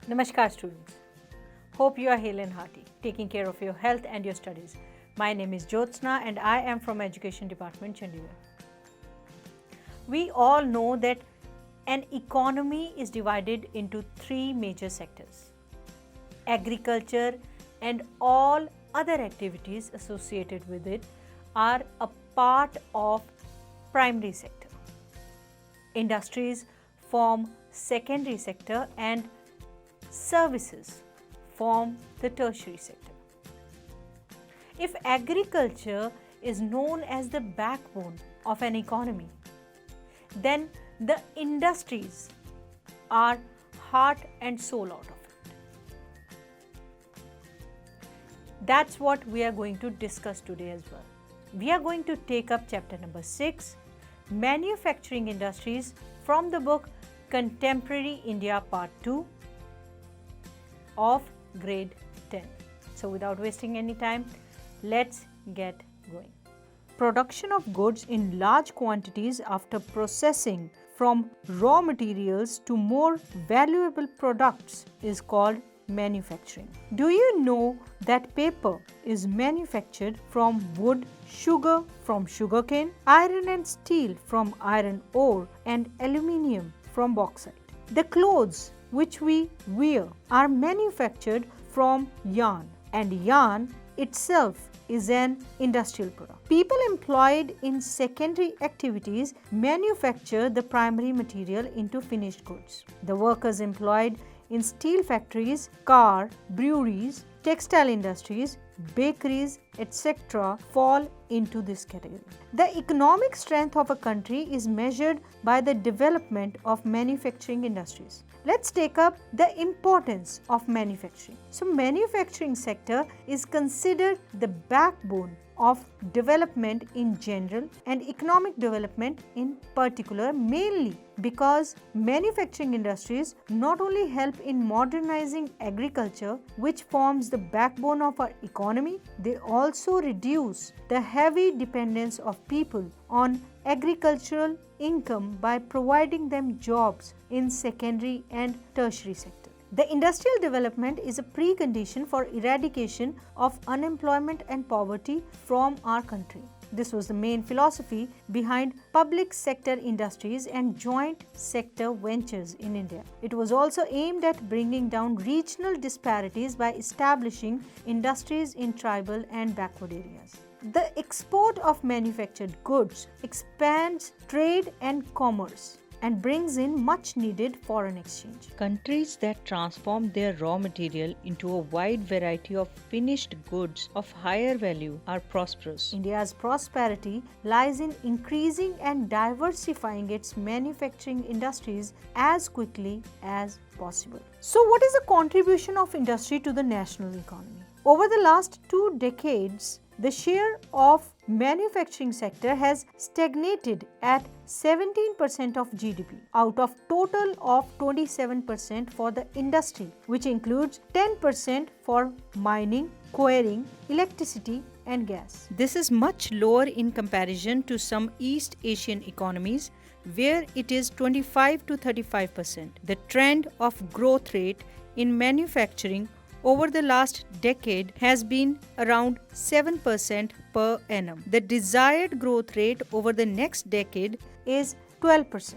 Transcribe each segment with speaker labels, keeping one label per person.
Speaker 1: Namaskar students. Hope you are hale and hearty, taking care of your health and your studies. My name is Jyotsna and I am from Education Department, Chandigarh. We all know that an economy is divided into three major sectors. Agriculture and all other activities associated with it are a part of primary sector. Industries form secondary sector and services form the tertiary sector. If agriculture is known as the backbone of an economy, then the industries are heart and soul out of it. That's what we are going to discuss today as well. We are going to take up chapter number 6, Manufacturing Industries, from the book Contemporary India Part 2 of grade 10. So without wasting any time, let's get going. Production of goods in large quantities after processing from raw materials to more valuable products is called manufacturing. Do you know that paper is manufactured from wood, sugar from sugarcane, iron and steel from iron ore, and aluminium from bauxite? The clothes which we wear are manufactured from yarn, and yarn itself is an industrial product. People employed in secondary activities manufacture the primary material into finished goods. The workers employed in steel factories, car, breweries, textile industries, bakeries, etc. fall into this category. The economic strength of a country is measured by the development of manufacturing industries. Let's take up the importance of manufacturing. So, manufacturing sector is considered the backbone of development in general and economic development in particular, mainly because manufacturing industries not only help in modernizing agriculture, which forms the backbone of our economy, they also reduce the heavy dependence of people on agricultural income by providing them jobs in secondary and tertiary sector. The industrial development is a precondition for eradication of unemployment and poverty from our country. This was the main philosophy behind public sector industries and joint sector ventures in India. It was also aimed at bringing down regional disparities by establishing industries in tribal and backward areas. The export of manufactured goods expands trade and commerce and brings in much needed foreign exchange. Countries that transform their raw material into a wide variety of finished goods of higher value are prosperous. India's prosperity lies in increasing and diversifying its manufacturing industries as quickly as possible. So, what is the contribution of industry to the national economy? Over the last 2 decades, the share of manufacturing sector has stagnated at 17% of GDP out of total of 27% for the industry, which includes 10% for mining, quarrying, electricity and gas. This is much lower in comparison to some East Asian economies where it is 25 to 35%. The trend of growth rate in manufacturing over the last decade has been around 7% per annum. The desired growth rate over the next decade is 12%.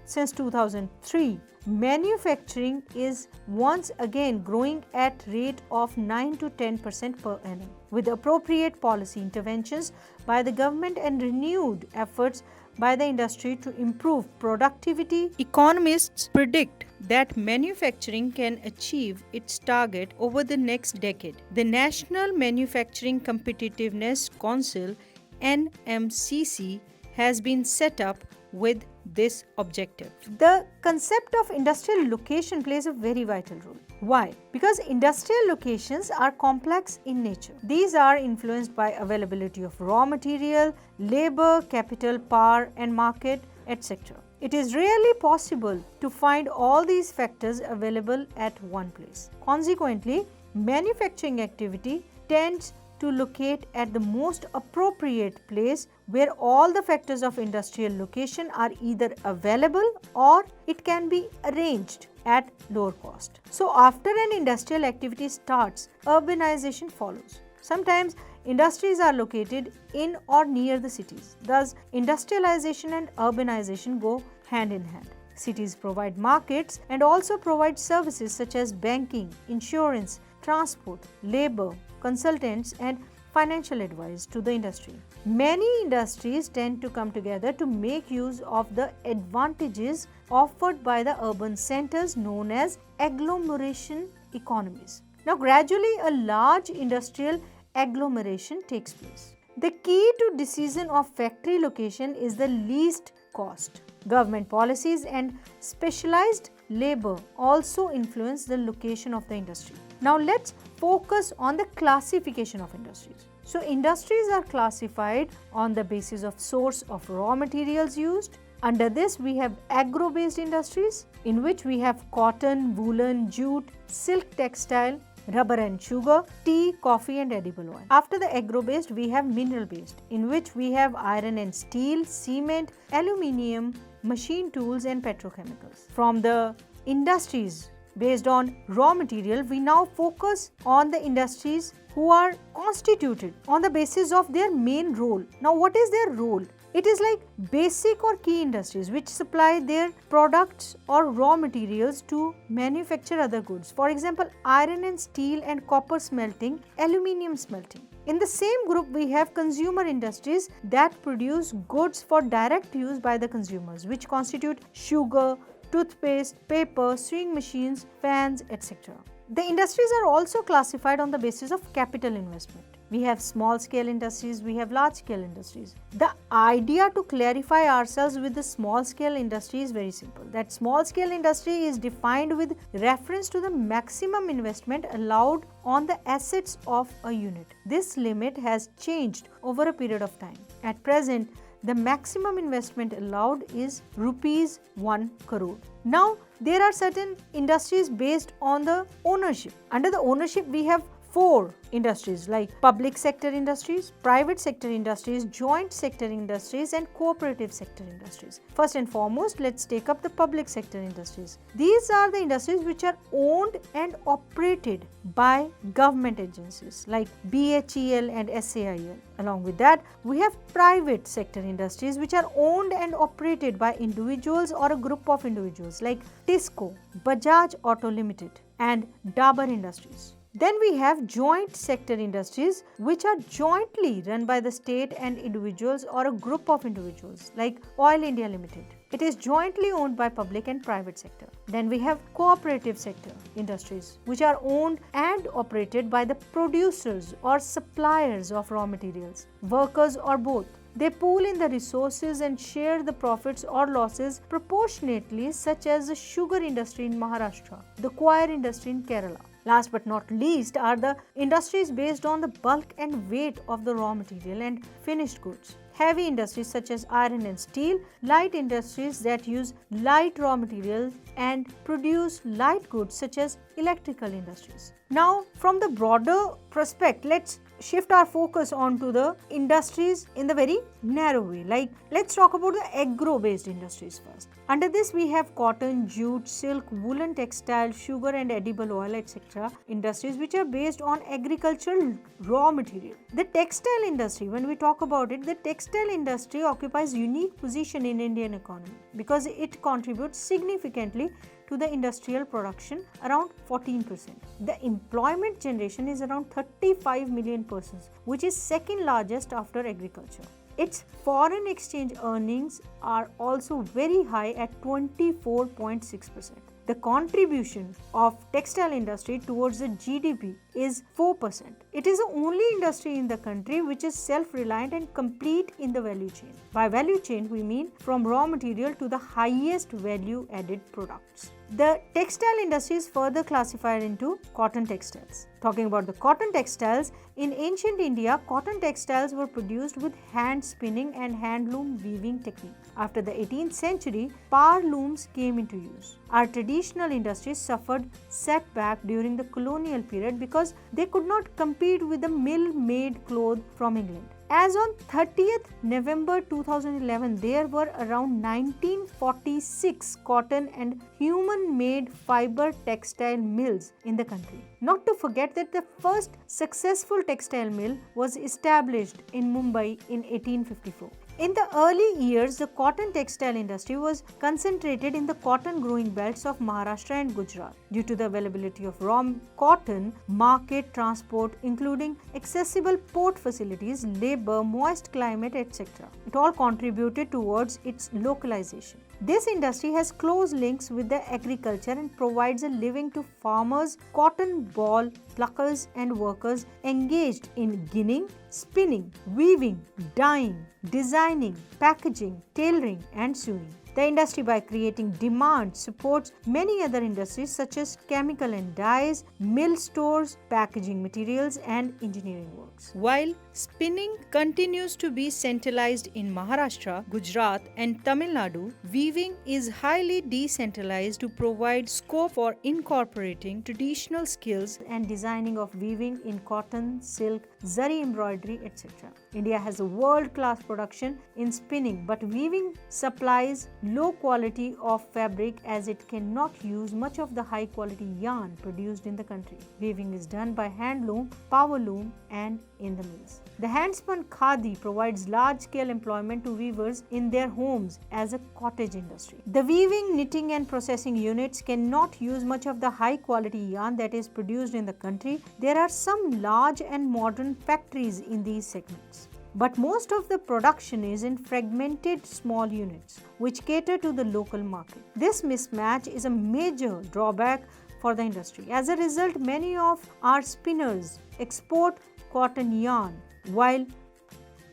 Speaker 1: Since 2003, manufacturing is once again growing at rate of 9 to 10% per annum. With appropriate policy interventions by the government and renewed efforts by the industry to improve productivity, economists predict that manufacturing can achieve its target over the next decade. The National Manufacturing Competitiveness Council (NMCC) has been set up with this objective. The concept of industrial location plays a very vital role. Why? Because industrial locations are complex in nature. These are influenced by availability of raw material, labor, capital, power and market, etc. It is rarely possible to find all these factors available at one place. Consequently, manufacturing activity tends to locate at the most appropriate place where all the factors of industrial location are either available or it can be arranged at lower cost. So after an industrial activity starts, urbanization follows. Sometimes industries are located in or near the cities. Thus, industrialization and urbanization go hand in hand. Cities provide markets and also provide services such as banking, insurance, transport, labor, consultants and financial advice to the industry. Many industries tend to come together to make use of the advantages offered by the urban centers known as agglomeration economies. Now, gradually a large industrial agglomeration takes place. The key to decision of factory location is the least cost. Government policies and specialized labor also influence the location of the industry. Now let's focus on the classification of industries. So industries are classified on the basis of source of raw materials used. Under this we have agro-based industries, in which we have cotton, woolen, jute, silk textile, rubber and sugar, tea, coffee and edible oil. After the agro-based we have mineral-based, in which we have iron and steel, cement, aluminium, machine tools and petrochemicals. From the industries based on raw material, we now focus on the industries who are constituted on the basis of their main role. Now what is their role? It is like basic or key industries which supply their products or raw materials to manufacture other goods. For example, iron and steel and copper smelting, aluminium smelting. In the same group, we have consumer industries that produce goods for direct use by the consumers, which constitute sugar, toothpaste, paper, sewing machines, fans, etc. The industries are also classified on the basis of capital investment. We have small scale industries, we have large scale industries. The idea to clarify ourselves with the small scale industry is very simple. That small scale industry is defined with reference to the maximum investment allowed on the assets of a unit. This limit has changed over a period of time. At present, the maximum investment allowed is rupees 1 crore. Now, there are certain industries based on the ownership. Under the ownership, we have 4 industries like public sector industries, private sector industries, joint sector industries and cooperative sector industries. First and foremost, let's take up the public sector industries. These are the industries which are owned and operated by government agencies like BHEL and SAIL. Along with that, we have private sector industries which are owned and operated by individuals or a group of individuals like TISCO, Bajaj Auto Limited and Dabur Industries. Then we have joint sector industries which are jointly run by the state and individuals or a group of individuals like Oil India Limited. It is jointly owned by public and private sector. Then we have cooperative sector industries which are owned and operated by the producers or suppliers of raw materials, workers or both. They pool in the resources and share the profits or losses proportionately, such as the sugar industry in Maharashtra, the coir industry in Kerala. Last but not least are the industries based on the bulk and weight of the raw material and finished goods. Heavy industries such as iron and steel, light industries that use light raw materials and produce light goods such as electrical industries. Now, from the broader prospect, let's shift our focus onto the industries in the very narrow way. Like, let's talk about the agro-based industries first. Under this, we have cotton, jute, silk, woolen textile, sugar and edible oil, etc. industries which are based on agricultural raw material. The textile industry, when we talk about it, the textile industry occupies unique position in Indian economy because it contributes significantly to the industrial production, around 14%. The employment generation is around 35 million persons, which is second largest after agriculture. Its foreign exchange earnings are also very high at 24.6%. The contribution of textile industry towards the GDP is 4%. It is the only industry in the country which is self-reliant and complete in the value chain. By value chain, we mean from raw material to the highest value added products. The textile industry is further classified into cotton textiles. Talking about the cotton textiles, in ancient India, cotton textiles were produced with hand spinning and handloom weaving technique. After the 18th century, power looms came into use. Our traditional industries suffered setback during the colonial period because they could not compete with the mill-made cloth from England. As on 30th November 2011, there were around 1946 cotton and human-made fiber textile mills in the country. Not to forget that the first successful textile mill was established in Mumbai in 1854. In the early years, the cotton textile industry was concentrated in the cotton growing belts of Maharashtra and Gujarat. Due to the availability of raw cotton, market, transport, including accessible port facilities, labor, moist climate, etc. It all contributed towards its localization. This industry has close links with the agriculture and provides a living to farmers, cotton ball pluckers and workers engaged in ginning, spinning, weaving, dyeing, designing, packaging, tailoring and sewing. The industry, by creating demand, supports many other industries such as chemical and dyes, mill stores, packaging materials and engineering works. While spinning continues to be centralized in Maharashtra, Gujarat and Tamil Nadu, weaving is highly decentralized to provide scope for incorporating traditional skills and designing of weaving in cotton, silk, zari embroidery, etc. India has a world-class production in spinning, but weaving supplies low quality of fabric as it cannot use much of the high quality yarn produced in the country. Weaving is done by hand loom, power loom and in the mills. The hand-spun khadi provides large-scale employment to weavers in their homes as a cottage industry. The weaving, knitting and processing units cannot use much of the high-quality yarn that is produced in the country. There are some large and modern factories in these segments, but most of the production is in fragmented small units which cater to the local market. This mismatch is a major drawback for the industry. As a result, many of our spinners export cotton yarn while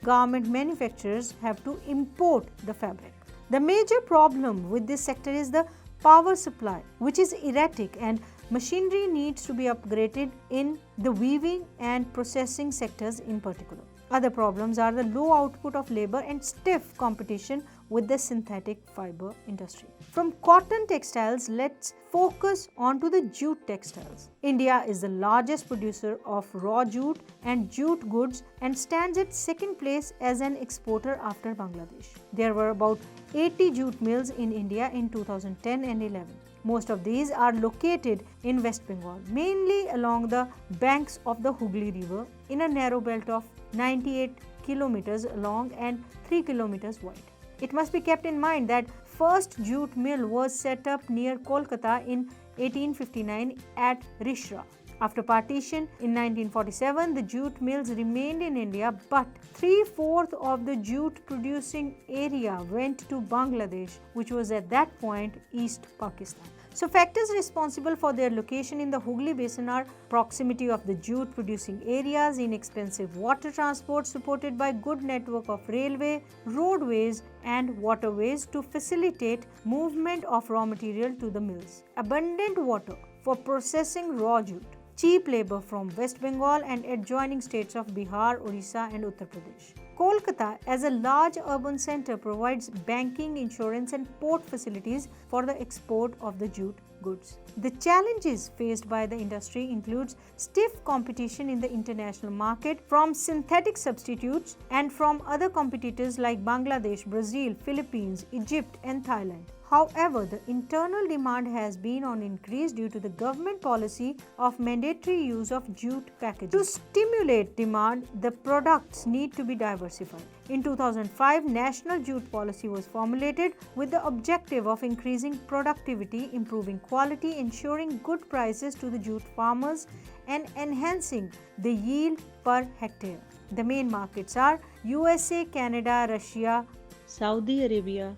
Speaker 1: garment manufacturers have to import the fabric. The major problem with this sector is the power supply, which is erratic, and machinery needs to be upgraded in the weaving and processing sectors in particular. Other problems are the low output of labor and stiff competition with the synthetic fiber industry. From cotton textiles, let's focus on to the jute textiles. India is the largest producer of raw jute and jute goods and stands at second place as an exporter after Bangladesh. There were about 80 jute mills in India in 2010 and 11. Most of these are located in West Bengal, mainly along the banks of the Hooghly River in a narrow belt of 98 kilometers long and 3 kilometers wide. It must be kept in mind that first jute mill was set up near Kolkata in 1859 at Rishra. After partition in 1947, the jute mills remained in India, but 3/4 of the jute producing area went to Bangladesh, which was at that point East Pakistan. So factors responsible for their location in the Hooghly Basin are proximity of the jute producing areas, inexpensive water transport supported by good network of railway, roadways and waterways to facilitate movement of raw material to the mills, abundant water for processing raw jute, cheap labor from West Bengal and adjoining states of Bihar, Orissa and Uttar Pradesh. Kolkata, as a large urban center, provides banking, insurance and port facilities for the export of the jute goods. The challenges faced by the industry includes stiff competition in the international market from synthetic substitutes and from other competitors like Bangladesh, Brazil, Philippines, Egypt and Thailand. However, the internal demand has been on increase due to the government policy of mandatory use of jute packaging. To stimulate demand, the products need to be diversified. In 2005, National Jute Policy was formulated with the objective of increasing productivity, improving quality, ensuring good prices to the jute farmers and enhancing the yield per hectare. The main markets are USA, Canada, Russia, Saudi Arabia,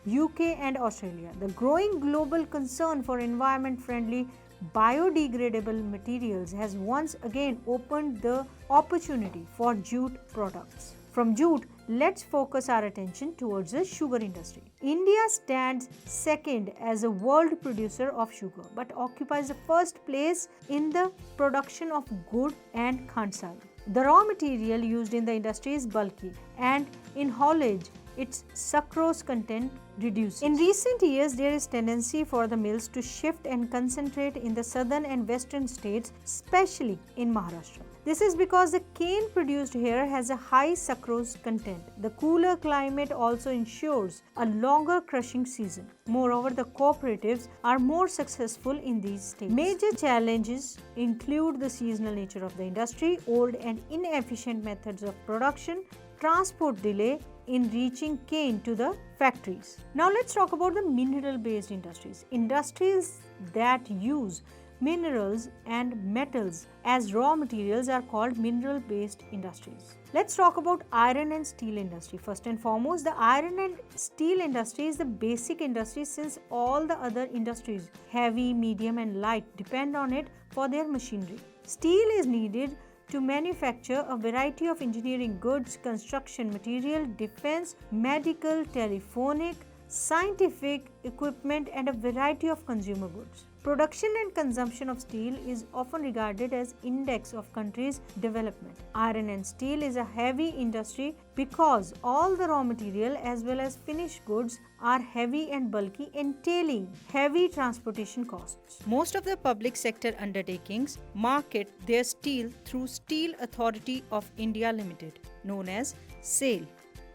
Speaker 1: UK and Australia. The growing global concern for environment-friendly biodegradable materials has once again opened the opportunity for jute products. From jute, let's focus our attention towards the sugar industry. India stands second as a world producer of sugar but occupies the first place in the production of gur and khandsal. The raw material used in the industry is bulky and in haulage its sucrose content reduces. In recent years, there is tendency for the mills to shift and concentrate in the southern and western states, especially in Maharashtra. This is because the cane produced here has a high sucrose content. The cooler climate also ensures a longer crushing season. Moreover, the cooperatives are more successful in these states. Major challenges include the seasonal nature of the industry, old and inefficient methods of production, transport delay in reaching cane to the factories. Now let's talk about the mineral-based industries. Industries that use minerals and metals as raw materials are called mineral-based industries. Let's talk about iron and steel industry. First and foremost, the iron and steel industry is the basic industry since all the other industries, heavy, medium and light, depend on it for their machinery. Steel is needed to manufacture a variety of engineering goods, construction material, defense, medical, telephonic, scientific equipment and a variety of consumer goods. Production and consumption of steel is often regarded as index of country's development. Iron and steel is a heavy industry because all the raw material as well as finished goods are heavy and bulky, entailing heavy transportation costs. Most of the public sector undertakings market their steel through Steel Authority of India Limited, known as SAIL.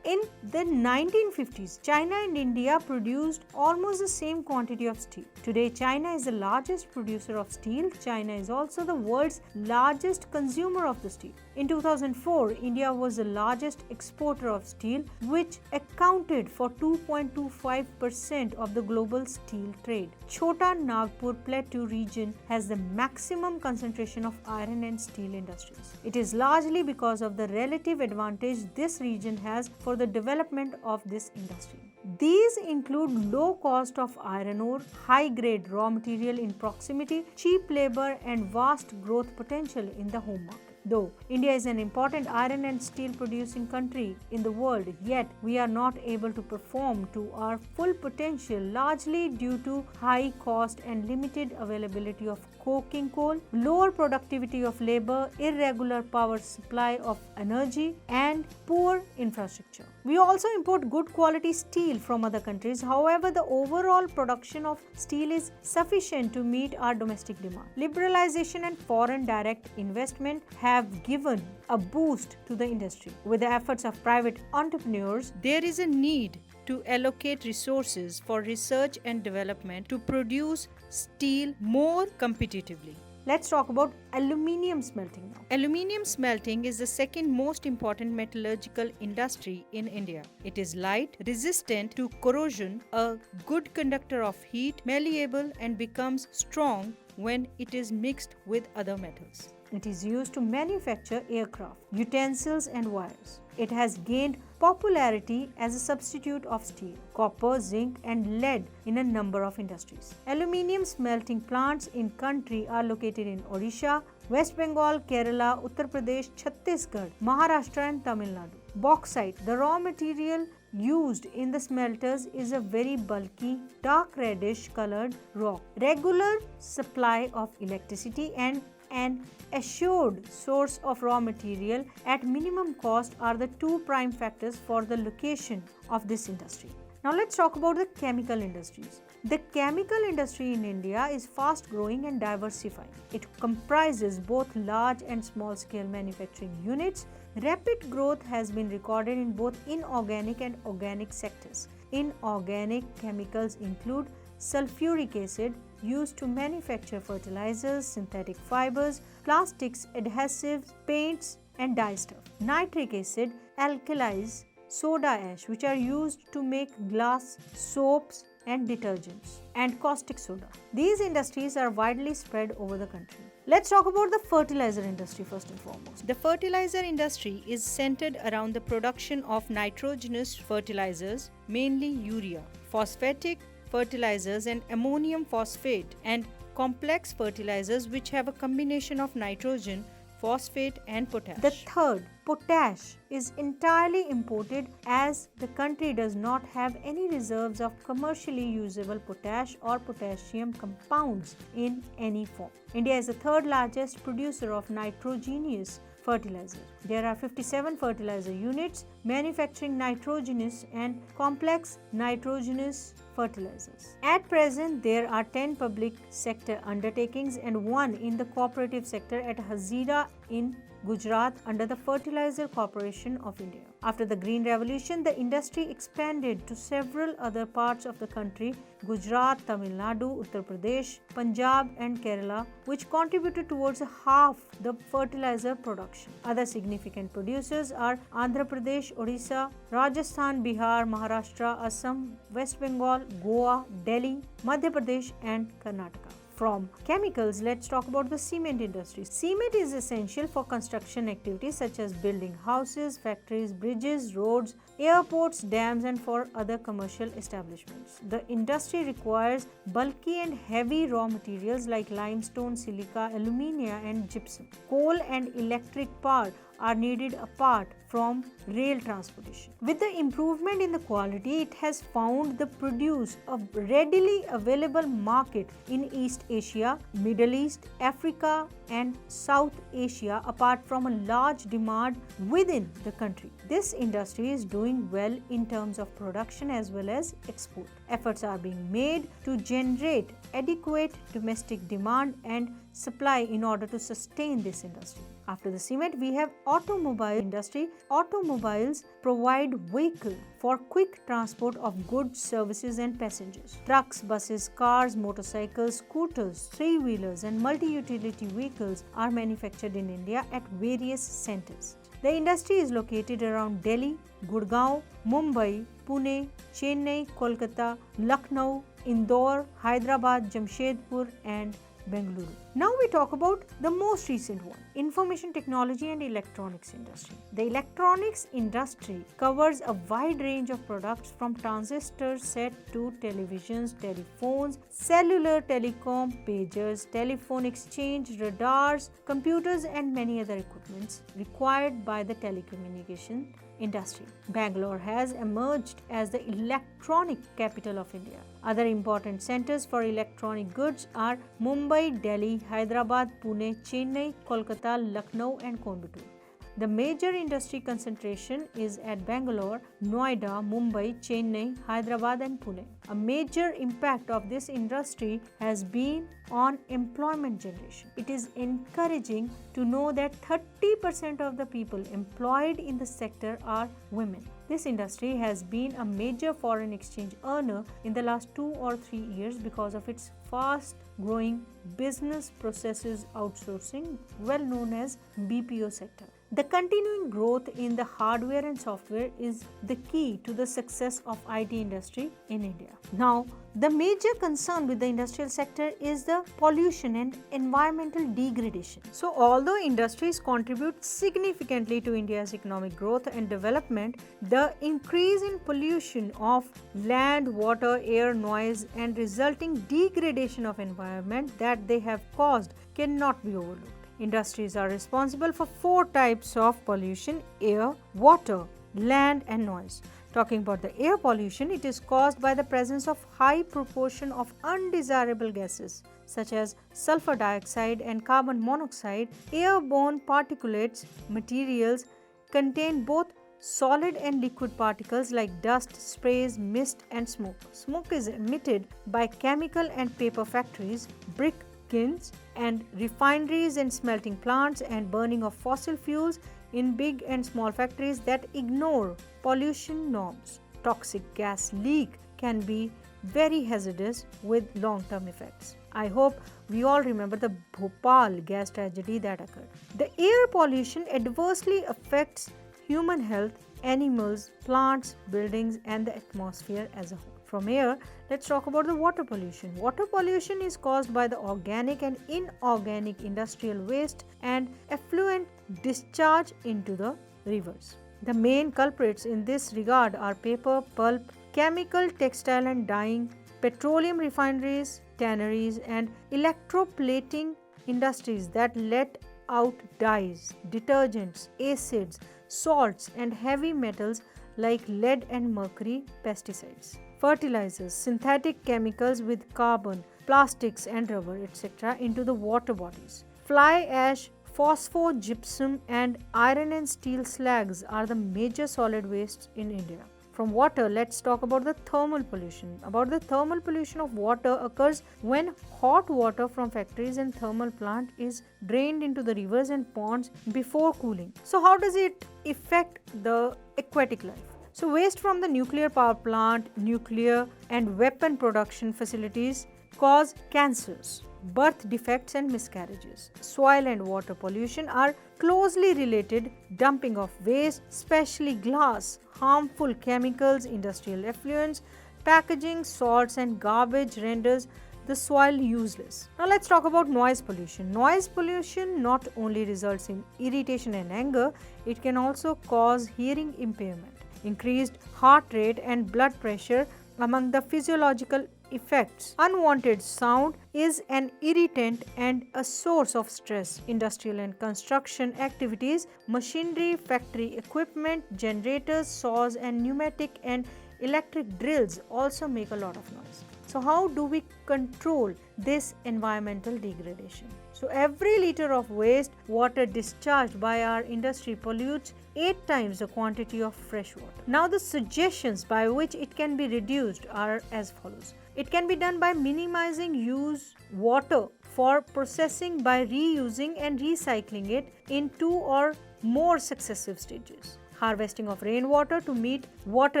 Speaker 1: In the 1950s, China and India produced almost the same quantity of steel. Today, China is the largest producer of steel. China is also the world's largest consumer of the steel. In 2004, India was the largest exporter of steel, which accounted for 2.25% of the global steel trade. Chota Nagpur Plateau region has the maximum concentration of iron and steel industries. It is largely because of the relative advantage this region has for the development of this industry. These include low cost of iron ore, high grade raw material in proximity, cheap labor and vast growth potential in the home market. Though India is an important iron and steel producing country in the world, yet we are not able to perform to our full potential largely due to high cost and limited availability of coking coal, lower productivity of labor, irregular power supply of energy and poor infrastructure. We also import good quality steel from other countries. However, the overall production of steel is sufficient to meet our domestic demand. Liberalization and foreign direct investment have given a boost to the industry. With the efforts of private entrepreneurs, there is a need to allocate resources for research and development to produce steel more competitively. Let's talk about aluminium smelting now. Aluminium smelting is the second most important metallurgical industry in India. It is light, resistant to corrosion, a good conductor of heat, malleable and becomes strong when it is mixed with other metals. It is used to manufacture aircraft, utensils and wires. It has gained popularity as a substitute of steel, copper, zinc and lead in a number of industries. Aluminium smelting plants in country are located in Odisha, West Bengal, Kerala, Uttar Pradesh, Chhattisgarh, Maharashtra and Tamil Nadu. Bauxite, the raw material used in the smelters, is a very bulky, dark reddish colored rock. Regular supply of electricity and an assured source of raw material at minimum cost are the two prime factors for the location of this industry. Now let's talk about the chemical industries. The chemical industry in India is fast growing and diversifying. It comprises both large and small scale manufacturing units. Rapid growth has been recorded in both inorganic and organic sectors. Inorganic chemicals include sulfuric acid, used to manufacture fertilizers, synthetic fibers, plastics, adhesives, paints and dye stuff. Nitric acid, alkalis, soda ash, which are used to make glass, soaps and detergents, and caustic soda. These industries are widely spread over the country. Let's talk about the fertilizer industry first and foremost. The fertilizer industry is centered around the production of nitrogenous fertilizers, mainly urea, phosphatic fertilizers and ammonium phosphate, and complex fertilizers which have a combination of nitrogen, phosphate and potash. The third, potash, is entirely imported as the country does not have any reserves of commercially usable potash or potassium compounds in any form. India is the third largest producer of nitrogenous fertilizer. There are 57 fertilizer units manufacturing nitrogenous and complex nitrogenous fertilizers. At present, there are 10 public sector undertakings and 1 in the cooperative sector at Hazira in Gujarat under the Fertilizer Corporation of India. After the Green Revolution, the industry expanded to several other parts of the country: Gujarat, Tamil Nadu, Uttar Pradesh, Punjab and Kerala, which contributed towards half the fertilizer production. Other significant producers are Andhra Pradesh, Odisha, Rajasthan, Bihar, Maharashtra, Assam, West Bengal, Goa, Delhi, Madhya Pradesh and Karnataka. From chemicals, let's talk about the cement industry. Cement is essential for construction activities such as building houses, factories, bridges, roads, airports, dams and for other commercial establishments. The industry requires bulky and heavy raw materials like limestone, silica, alumina and gypsum. Coal and electric power are needed apart from rail transportation. With the improvement in the quality, it has found the produce a readily available market in East Asia, Middle East, Africa and South Asia, apart from a large demand within the country. This industry is doing well in terms of production as well as export. Efforts are being made to generate adequate domestic demand and supply in order to sustain this industry. After the cement, we have automobile industry. Automobiles provide vehicle for quick transport of goods, services and passengers. Trucks, buses, cars, motorcycles, scooters, three-wheelers and multi-utility vehicles are manufactured in India at various centers. The industry is located around Delhi, Gurgaon, Mumbai, Pune, Chennai, Kolkata, Lucknow, Indore, Hyderabad, Jamshedpur and Bengaluru. Now we talk about the most recent one, information technology and electronics industry. The electronics industry covers a wide range of products from transistors set to televisions, telephones, cellular telecom, pagers, telephone exchange, radars, computers and many other equipments required by the telecommunication industry. Bangalore has emerged as the electronic capital of India. Other important centers for electronic goods are Mumbai, Delhi, Hyderabad, Pune, Chennai, Kolkata, Lucknow and Coimbatore. The major industry concentration is at Bangalore, Noida, Mumbai, Chennai, Hyderabad and Pune. A major impact of this industry has been on employment generation. It is encouraging to know that 30% of the people employed in the sector are women. This industry has been a major foreign exchange earner in the last 2 or 3 years because of its fast growing business processes outsourcing, well known as BPO sector. The continuing growth in the hardware and software is the key to the success of IT industry in India. Now, the major concern with the industrial sector is the pollution and environmental degradation. So, although industries contribute significantly to India's economic growth and development, the increase in pollution of land, water, air, noise and resulting degradation of environment that they have caused cannot be overlooked. Industries are responsible for 4 types of pollution: air, water, land and noise. Talking about the air pollution, it is caused by the presence of high proportion of undesirable gases such as sulfur dioxide and carbon monoxide. Airborne particulates materials contain both solid and liquid particles like dust, sprays, mist and smoke. Smoke is emitted by chemical and paper factories, brick kilns and refineries and smelting plants, and burning of fossil fuels in big and small factories that ignore pollution norms. Toxic gas leak can be very hazardous with long-term effects. I hope we all remember the Bhopal gas tragedy that occurred. The air pollution adversely affects human health, animals, plants, buildings and the atmosphere as a whole. From here, let's talk about the water pollution. Water pollution is caused by the organic and inorganic industrial waste and effluent discharge into the rivers. The main culprits in this regard are paper, pulp, chemical, textile and dyeing, petroleum refineries, tanneries and electroplating industries that let out dyes, detergents, acids, salts, and heavy metals like lead and mercury, pesticides, fertilizers, synthetic chemicals with carbon, plastics, and rubber, etc., into the water bodies. Fly ash, phosphogypsum, and iron and steel slags are the major solid wastes in India. From water, let's talk about the thermal pollution. About the thermal pollution of water occurs when hot water from factories and thermal plant is drained into the rivers and ponds before cooling. So how does it affect the aquatic life? So waste from the nuclear power plant, nuclear and weapon production facilities cause cancers, birth defects and miscarriages. Soil and water pollution are closely related. Dumping of waste, especially glass, harmful chemicals, industrial effluents, packaging, salts and garbage renders the soil useless. Now let's talk about noise pollution. Noise pollution not only results in irritation and anger, it can also cause hearing impairment, increased heart rate and blood pressure among the physiological effects. Unwanted sound is an irritant and a source of stress. Industrial and construction activities, machinery, factory equipment, generators, saws and pneumatic and electric drills also make a lot of noise. So how do we control this environmental degradation? So every liter of waste water discharged by our industry pollutes 8 times the quantity of fresh water. Now the suggestions by which it can be reduced are as follows. It can be done by minimizing use water for processing by reusing and recycling it in 2 or more successive stages. Harvesting of rainwater to meet water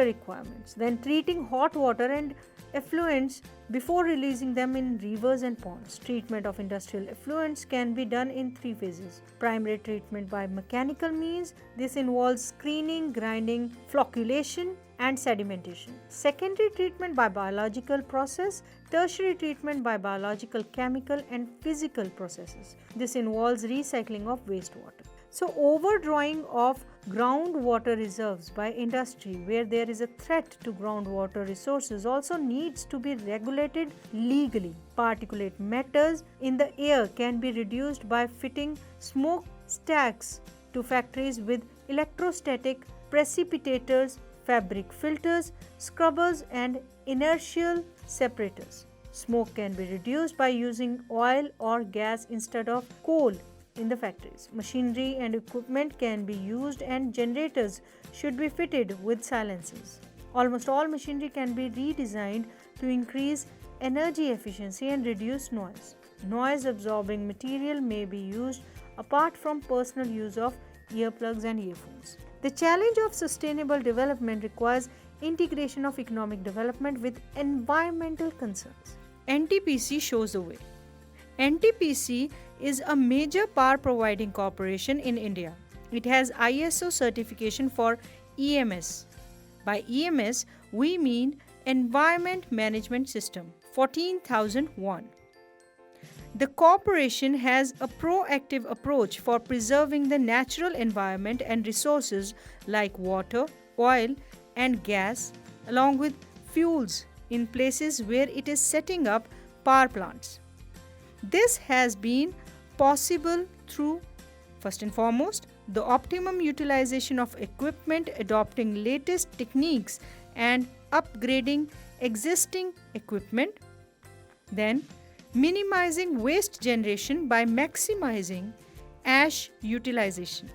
Speaker 1: requirements. Then treating hot water and effluents before releasing them in rivers and ponds. Treatment of industrial effluents can be done in 3 phases. Primary treatment by mechanical means. This involves screening, grinding, flocculation and sedimentation. Secondary treatment by biological process. Tertiary treatment by biological, chemical and physical processes. This involves recycling of wastewater. So overdrawing of groundwater reserves by industry where there is a threat to groundwater resources also needs to be regulated legally. Particulate matters in the air can be reduced by fitting smoke stacks to factories with electrostatic precipitators, fabric filters, scrubbers and inertial separators. Smoke can be reduced by using oil or gas instead of coal in the factories. Machinery and equipment can be used and generators should be fitted with silencers. Almost all machinery can be redesigned to increase energy efficiency and reduce noise. Noise absorbing material may be used apart from personal use of earplugs and earphones. The challenge of sustainable development requires integration of economic development with environmental concerns. NTPC shows the way. NTPC is a major power providing corporation in India. It has ISO certification for EMS. By EMS, we mean Environment Management System 14001. The corporation has a proactive approach for preserving the natural environment and resources like water, oil, and gas, along with fuels in places where it is setting up power plants. This has been possible through, first and foremost, the optimum utilization of equipment, adopting latest techniques and upgrading existing equipment. Then, minimizing waste generation by maximizing ash utilization.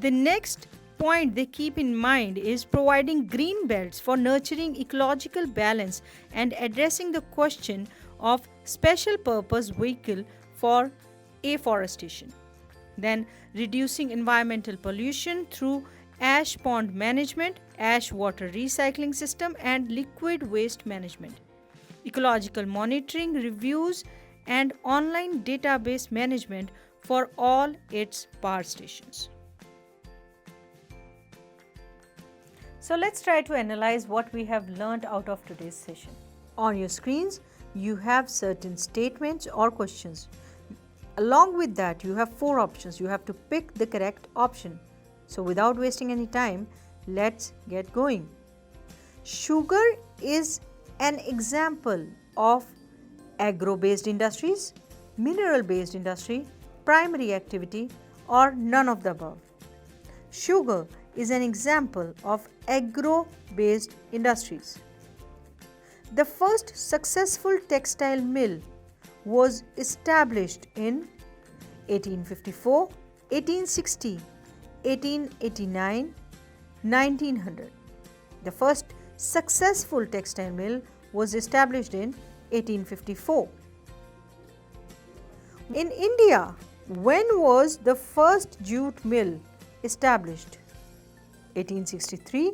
Speaker 1: The next point they keep in mind is providing green belts for nurturing ecological balance and addressing the question of special purpose vehicle for afforestation. Then reducing environmental pollution through ash pond management, ash water recycling system and liquid waste management. Ecological monitoring, reviews and online database management for all its power stations. So let's try to analyze what we have learned out of today's session. On your screens, you have certain statements or questions. Along with that, you have 4 options. You have to pick the correct option. So without wasting any time, let's get going. Sugar is an example of agro-based industries, mineral-based industry, primary activity or none of the above? Sugar is an example of agro-based industries. The first successful textile mill was established in 1854, 1860, 1889, 1900. The first successful textile mill was established in 1854. In India, when was the first jute mill established? 1863,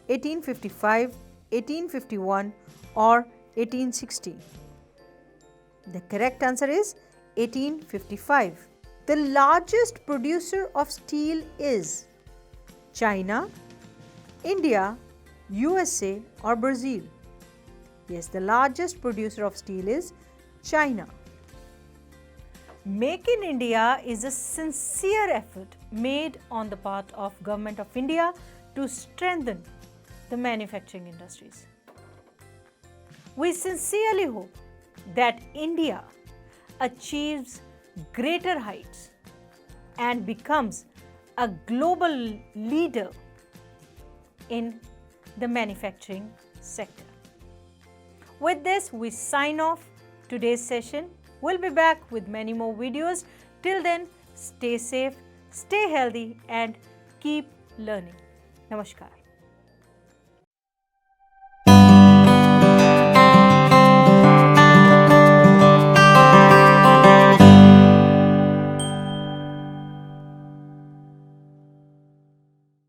Speaker 1: 1855, 1851 or 1860? The correct answer is 1855. The largest producer of steel is China, India, USA or Brazil? Yes, the largest producer of steel is China. Make in India is a sincere effort made on the part of Government of India to strengthen the manufacturing industries. We sincerely hope that India achieves greater heights and becomes a global leader in the manufacturing sector. With this, we sign off today's session. We'll be back with many more videos. Till then, stay safe, stay healthy and keep learning. Namaskar.